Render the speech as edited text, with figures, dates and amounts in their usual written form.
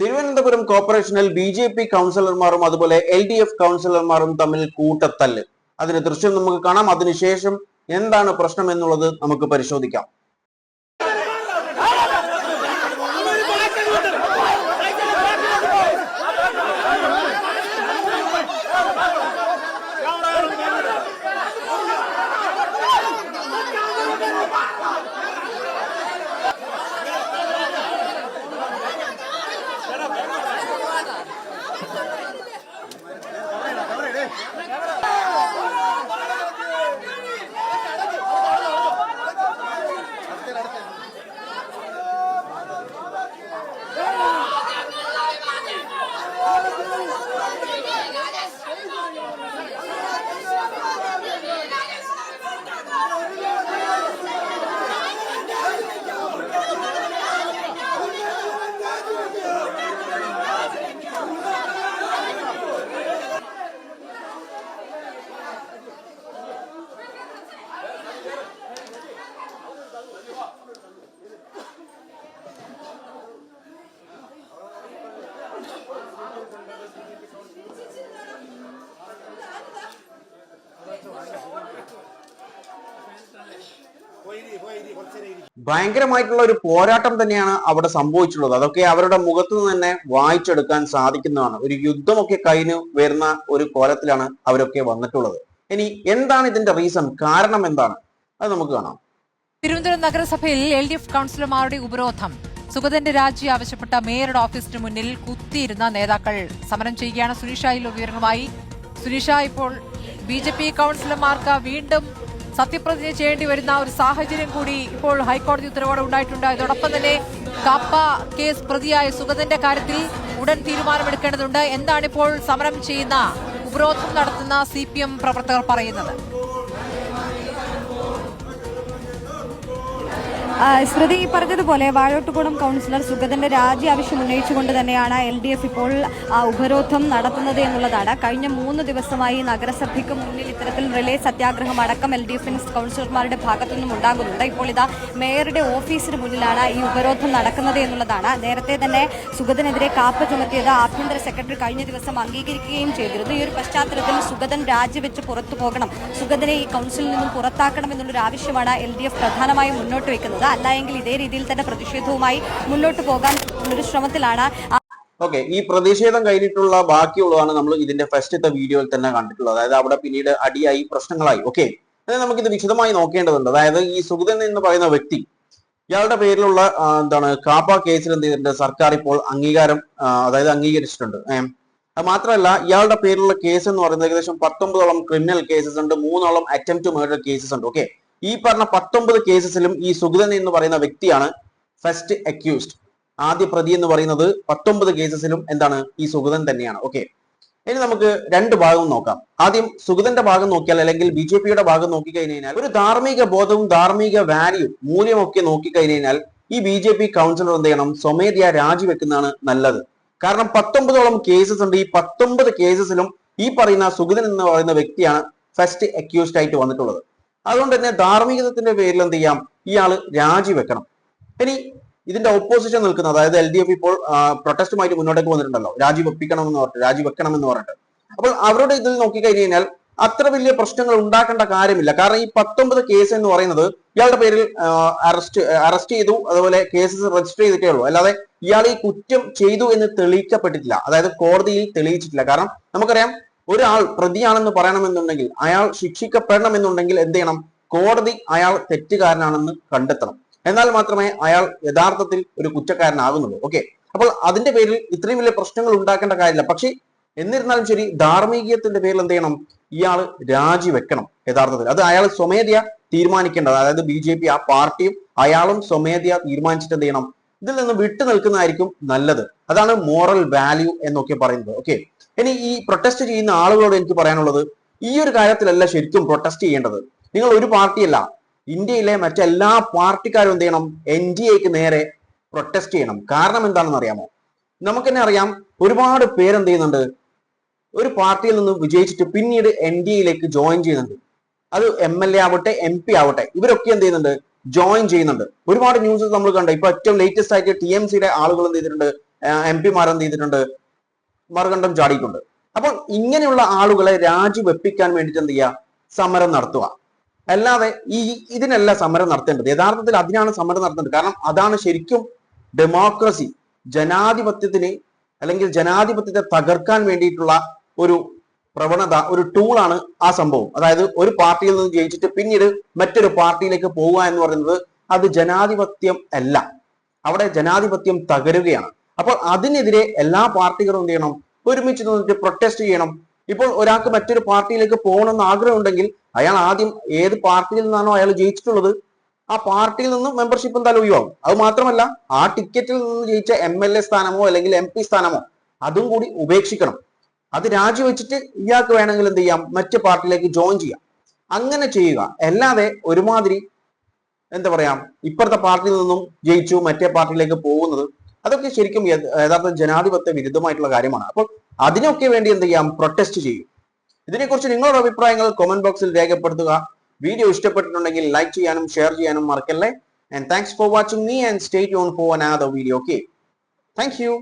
തിരുവനന്തപുരം കോർപ്പറേഷനിൽ ബി.ജെ.പി. കൗൺസിലർമാരും അതുപോലെ LDF കൗൺസിലർമാരും തമ്മിൽ കൂട്ടത്തല്ല്. അതിന് ദൃശ്യം നമുക്ക് കാണാം. അതിനുശേഷം എന്താണ് പ്രശ്നം എന്നുള്ളത് നമുക്ക് പരിശോധിക്കാം. ഭയങ്കരമായിട്ടുള്ള ഒരു പോരാട്ടം തന്നെയാണ് അവിടെ സംഭവിച്ചിട്ടുള്ളത്. അതൊക്കെ അവരുടെ മുഖത്ത് നിന്ന് തന്നെ വായിച്ചെടുക്കാൻ സാധിക്കുന്നതാണ്. ഒരു യുദ്ധമൊക്കെ കഴിഞ്ഞു വരുന്ന ഒരു കോലത്തിലാണ് അവരൊക്കെ വന്നിട്ടുള്ളത്. ഇനി എന്താണ് ഇതിന്റെ റീസൺ, കാരണം എന്താണ്, അത് നമുക്ക് കാണാം. തിരുവനന്തപുരം നഗരസഭയിൽ LDF കൗൺസിലർമാരുടെ ഉപരോധം. സുഗതന്റെ രാജി ആവശ്യപ്പെട്ട മേയറുടെ ഓഫീസിന് മുന്നിൽ കുത്തിയിരുന്ന നേതാക്കൾ സമരം ചെയ്യുകയാണ്. സുനിഷയിൽ വിവരങ്ങളുമായി. സുനിഷ, ഇപ്പോൾ BJP കൗൺസിലർമാർക്ക് വീണ്ടും സത്യപ്രതിജ്ഞ ചെയ്യേണ്ടി വരുന്ന ഒരു സാഹചര്യം കൂടി ഇപ്പോൾ ഹൈക്കോടതി ഉത്തരവോടെ ഉണ്ടായിട്ടുണ്ട്. ഇതോടൊപ്പം തന്നെ കാപ്പ കേസ് പ്രതിയായ സുഗതന്റെ കാര്യത്തിൽ ഉടൻ തീരുമാനമെടുക്കേണ്ടതുണ്ട്. എന്താണിപ്പോൾ സമരം ചെയ്യുന്ന, ഉപരോധം നടത്തുന്ന CPM പ്രവർത്തകർ പറയുന്നത്? സ്മൃതി പറഞ്ഞതുപോലെ വാഴോട്ടുകുളം കൗൺസിലർ സുഗതന്റെ രാജി ആവശ്യം ഉന്നയിച്ചുകൊണ്ട് തന്നെയാണ് LDF ഇപ്പോൾ ഉപരോധം നടത്തുന്നത് എന്നുള്ളതാണ്. കഴിഞ്ഞ 3 ദിവസമായി നഗരസഭയ്ക്ക് മുന്നിൽ ഇത്തരത്തിൽ റിലേ സത്യാഗ്രഹം അടക്കം LDF കൗൺസിലർമാരുടെ ഭാഗത്തു നിന്നും ഉണ്ടാകുന്നുണ്ട്. ഇപ്പോൾ ഇതാ മേയറുടെ ഓഫീസിന് മുന്നിലാണ് ഈ ഉപരോധം നടക്കുന്നത് എന്നുള്ളതാണ്. നേരത്തെ തന്നെ സുഗതനെതിരെ കാപ്പ ചുമത്തിയത് ആഭ്യന്തര സെക്രട്ടറി കഴിഞ്ഞ ദിവസം അംഗീകരിക്കുകയും ചെയ്തിരുന്നു. ഈ ഒരു പശ്ചാത്തലത്തിൽ സുഗതൻ രാജിവെച്ച് പുറത്തു പോകണം, സുഗതനെ ഈ കൗൺസിലിൽ നിന്നും പുറത്താക്കണം എന്നുള്ളൊരു ആവശ്യമാണ് LDF പ്രധാനമായും മുന്നോട്ട് വെക്കുന്നത്. അല്ലായെങ്കിൽ ഇതേ രീതിയിൽ തന്നെ പ്രതിഷേധവുമായി മുന്നോട്ട് പോകാൻ ഒരു ശ്രമത്തിലാണ്. ഓക്കെ, ഈ പ്രതിഷേധം കഴിഞ്ഞിട്ടുള്ള ബാക്കിയുള്ളതാണ് നമ്മൾ ഇതിന്റെ ഫസ്റ്റത്തെ വീഡിയോയിൽ തന്നെ കണ്ടിട്ടുള്ളത്. അതായത് അവിടെ പിന്നീട് അടിയായി, പ്രശ്നങ്ങളായി. ഓക്കെ, അതായത് നമുക്കിത് വിശദമായി നോക്കേണ്ടതുണ്ട്. അതായത് ഈ സുഗതൻ എന്ന് പറയുന്ന വ്യക്തി, ഇയാളുടെ പേരിലുള്ള കാപ്പ കേസിൽ എന്ത് ചെയ്തിട്ടുണ്ട്, സർക്കാർ ഇപ്പോൾ അംഗീകരിച്ചിട്ടുണ്ട്. അത് മാത്രമല്ല, ഇയാളുടെ പേരിലുള്ള കേസ് എന്ന് പറയുന്നത് ഏകദേശം 19ഓളം ക്രിമിനൽ കേസസ് ഉണ്ട്, 3ഓളം അറ്റംപ്റ്റ് മർഡർ കേസസ് ഉണ്ട്. ഓക്കെ, ഈ പറഞ്ഞ 19 കേസസിലും ഈ സുഗതൻ എന്ന് പറയുന്ന വ്യക്തിയാണ് ഫസ്റ്റ് അക്യൂസ്ഡ്, ആദ്യ പ്രതി എന്ന് പറയുന്നത്. 19 കേസസിലും എന്താണ്, ഈ സുഗതൻ തന്നെയാണ്. ഓക്കെ, ഇനി നമുക്ക് 2 ഭാഗം നോക്കാം. ആദ്യം സുഗതന്റെ ഭാഗം നോക്കിയാൽ, അല്ലെങ്കിൽ BJPയുടെ ഭാഗം നോക്കിക്കഴിഞ്ഞാൽ, ഒരു ധാർമ്മിക ബോധവും ധാർമ്മിക വാല്യൂ മൂല്യമൊക്കെ നോക്കിക്കഴിഞ്ഞാൽ ഈ BJP കൗൺസിലർ എന്ത് ചെയ്യണം, സ്വമേധയാ രാജിവെക്കുന്നതാണ് നല്ലത്. കാരണം 19ഓളം കേസസ് ഉണ്ട്. ഈ 19 കേസസിലും ഈ പറയുന്ന സുഗതൻ എന്ന് പറയുന്ന വ്യക്തിയാണ് ഫസ്റ്റ് അക്യൂസ്ഡ് ആയിട്ട് വന്നിട്ടുള്ളത്. അതുകൊണ്ട് തന്നെ ധാർമ്മികതത്തിന്റെ പേരിൽ എന്ത് ചെയ്യാം, ഇയാള് രാജിവെക്കണം. ഇനി ഇതിന്റെ ഓപ്പോസിഷൻ നിൽക്കുന്ന, അതായത് LDF ഇപ്പോൾ പ്രൊട്ടസ്റ്റുമായിട്ട് മുന്നോട്ടേക്ക് വന്നിട്ടുണ്ടല്ലോ, രാജിവെക്കണമെന്ന് പറഞ്ഞിട്ട്. അപ്പോൾ അവരുടെ ഇതിൽ നോക്കിക്കഴിഞ്ഞാൽ അത്ര വലിയ പ്രശ്നങ്ങൾ ഉണ്ടാക്കേണ്ട കാര്യമില്ല. കാരണം ഈ 19 കേസ് എന്ന് പറയുന്നത് ഇയാളുടെ പേരിൽ അറസ്റ്റ് ചെയ്തു, അതുപോലെ കേസസ് രജിസ്റ്റർ ചെയ്തിട്ടേ ഉള്ളൂ. അല്ലാതെ ഇയാൾ ഈ കുറ്റം ചെയ്തു എന്ന് തെളിയിക്കപ്പെട്ടിട്ടില്ല, അതായത് കോടതിയിൽ തെളിയിച്ചിട്ടില്ല. കാരണം നമുക്കറിയാം, ഒരാൾ പ്രതിയാണെന്ന് പറയണമെന്നുണ്ടെങ്കിൽ, അയാൾ ശിക്ഷിക്കപ്പെടണമെന്നുണ്ടെങ്കിൽ എന്ത് ചെയ്യണം, കോടതി അയാൾ തെറ്റുകാരനാണെന്ന് കണ്ടെത്തണം. എന്നാൽ മാത്രമേ അയാൾ യഥാർത്ഥത്തിൽ ഒരു കുറ്റക്കാരനാകുന്നുള്ളൂ. ഓക്കെ, അപ്പോൾ അതിന്റെ പേരിൽ ഇത്രയും വലിയ പ്രശ്നങ്ങൾ ഉണ്ടാക്കേണ്ട കാര്യമില്ല. പക്ഷെ എന്നിരുന്നാലും ശരി, ധാർമ്മികത്തിന്റെ പേരിൽ എന്ത് ചെയ്യണം, ഇയാൾ രാജിവെക്കണം യഥാർത്ഥത്തിൽ. അത് അയാൾ സ്വമേധയാ തീരുമാനിക്കേണ്ടത്. അതായത് BJP ആ പാർട്ടിയും അയാളും സ്വമേധയാ തീരുമാനിച്ചിട്ട് എന്ത് ചെയ്യണം, ഇതിൽ നിന്ന് വിട്ടു നിൽക്കുന്നതായിരിക്കും നല്ലത്. അതാണ് മോറൽ വാല്യൂ എന്നൊക്കെ പറയുന്നത്. ഓക്കെ, ഇനി ഈ പ്രൊട്ടസ്റ്റ് ചെയ്യുന്ന ആളുകളോട് എനിക്ക് പറയാനുള്ളത്, ഈ ഒരു കാര്യത്തിലല്ല ശരിക്കും പ്രൊട്ടസ്റ്റ് ചെയ്യേണ്ടത്. നിങ്ങൾ ഒരു പാർട്ടിയല്ല, ഇന്ത്യയിലെ മറ്റെല്ലാ പാർട്ടിക്കാരും എന്ത് ചെയ്യണം, NDAക്ക് നേരെ പ്രൊട്ടസ്റ്റ് ചെയ്യണം. കാരണം എന്താണെന്ന് അറിയാമോ? നമുക്ക് തന്നെ അറിയാം, ഒരുപാട് പേരെന്ത് ചെയ്യുന്നുണ്ട്, ഒരു പാർട്ടിയിൽ നിന്ന് വിജയിച്ചിട്ട് പിന്നീട് NDAയിലേക്ക് ജോയിൻ ചെയ്യുന്നുണ്ട്. അത് MLA ആവട്ടെ, MP ആവട്ടെ, ഇവരൊക്കെ എന്ത് ചെയ്യുന്നുണ്ട്, ജോയിൻ ചെയ്യുന്നുണ്ട്. ഒരുപാട് ന്യൂസസ് നമ്മൾ കണ്ടു. ഇപ്പൊ ഏറ്റവും ലേറ്റസ്റ്റ് ആയിട്ട് TMCയുടെ ആളുകൾ എന്ത് ചെയ്തിട്ടുണ്ട്, MP എന്ത് ചെയ്തിട്ടുണ്ട്, മറുകണ്ഠം ചാടിയിട്ടുണ്ട്. അപ്പോൾ ഇങ്ങനെയുള്ള ആളുകളെ രാജിവെപ്പിക്കാൻ വേണ്ടിയിട്ട് എന്ത് ചെയ്യുക, സമരം നടത്തുക. അല്ലാതെ ഇതിനല്ല സമരം നടത്തേണ്ടത്. യഥാർത്ഥത്തിൽ അതിനാണ് സമരം നടത്തേണ്ടത്. കാരണം അതാണ് ശരിക്കും ഡെമോക്രസി, ജനാധിപത്യത്തിന് അല്ലെങ്കിൽ ജനാധിപത്യത്തെ തകർക്കാൻ വേണ്ടിയിട്ടുള്ള ഒരു പ്രവണത, ഒരു ടൂളാണ് ആ സംഭവം. അതായത് ഒരു പാർട്ടിയിൽ നിന്ന് ജയിച്ചിട്ട് പിന്നീട് മറ്റൊരു പാർട്ടിയിലേക്ക് പോവുക എന്ന് പറയുന്നത് അത് ജനാധിപത്യം അല്ല. അവിടെ ജനാധിപത്യം തകരുകയാണ്. അപ്പോൾ അതിനെതിരെ എല്ലാ പാർട്ടികളും എന്ത് ചെയ്യണം, ഒരുമിച്ച് നിന്നിട്ട് പ്രൊട്ടസ്റ്റ് ചെയ്യണം. ഇപ്പോൾ ഒരാൾക്ക് മറ്റൊരു പാർട്ടിയിലേക്ക് പോകണമെന്ന് ആഗ്രഹമുണ്ടെങ്കിൽ അയാൾ ആദ്യം ഏത് പാർട്ടിയിൽ നിന്നാണോ അയാൾ ജയിച്ചിട്ടുള്ളത് ആ പാർട്ടിയിൽ നിന്നും മെമ്പർഷിപ്പ് എന്തായാലും ഒഴിവാകും. അത് മാത്രമല്ല ആ ടിക്കറ്റിൽ നിന്ന് ജയിച്ച MLA സ്ഥാനമോ അല്ലെങ്കിൽ MP സ്ഥാനമോ അതും കൂടി ഉപേക്ഷിക്കണം. അത് രാജിവെച്ചിട്ട് ഇയാൾക്ക് വേണമെങ്കിൽ എന്ത് ചെയ്യാം, മറ്റു പാർട്ടിയിലേക്ക് ജോയിൻ ചെയ്യാം. അങ്ങനെ ചെയ്യുക. അല്ലാതെ ഒരുമാതിരി എന്താ പറയാ, ഇപ്പുറത്തെ പാർട്ടിയിൽ നിന്നും ജയിച്ചു മറ്റേ പാർട്ടിയിലേക്ക് പോകുന്നത് അതൊക്കെ ശരിക്കും യഥാർത്ഥ ജനാധിപത്യ വിരുദ്ധമായിട്ടുള്ള കാര്യമാണ്. അപ്പോൾ അതിനൊക്കെ വേണ്ടി എന്ത് ചെയ്യാം, പ്രൊട്ടസ്റ്റ് ചെയ്യും. ഇതിനെക്കുറിച്ച് നിങ്ങളുടെ അഭിപ്രായങ്ങൾ കമന്റ് ബോക്സിൽ രേഖപ്പെടുത്തുക. വീഡിയോ ഇഷ്ടപ്പെട്ടിട്ടുണ്ടെങ്കിൽ ലൈക്ക് ചെയ്യാനും ഷെയർ ചെയ്യാനും മറക്കല്ലേ. And thanks for watching me and stay tune for another video. Okay, thank you.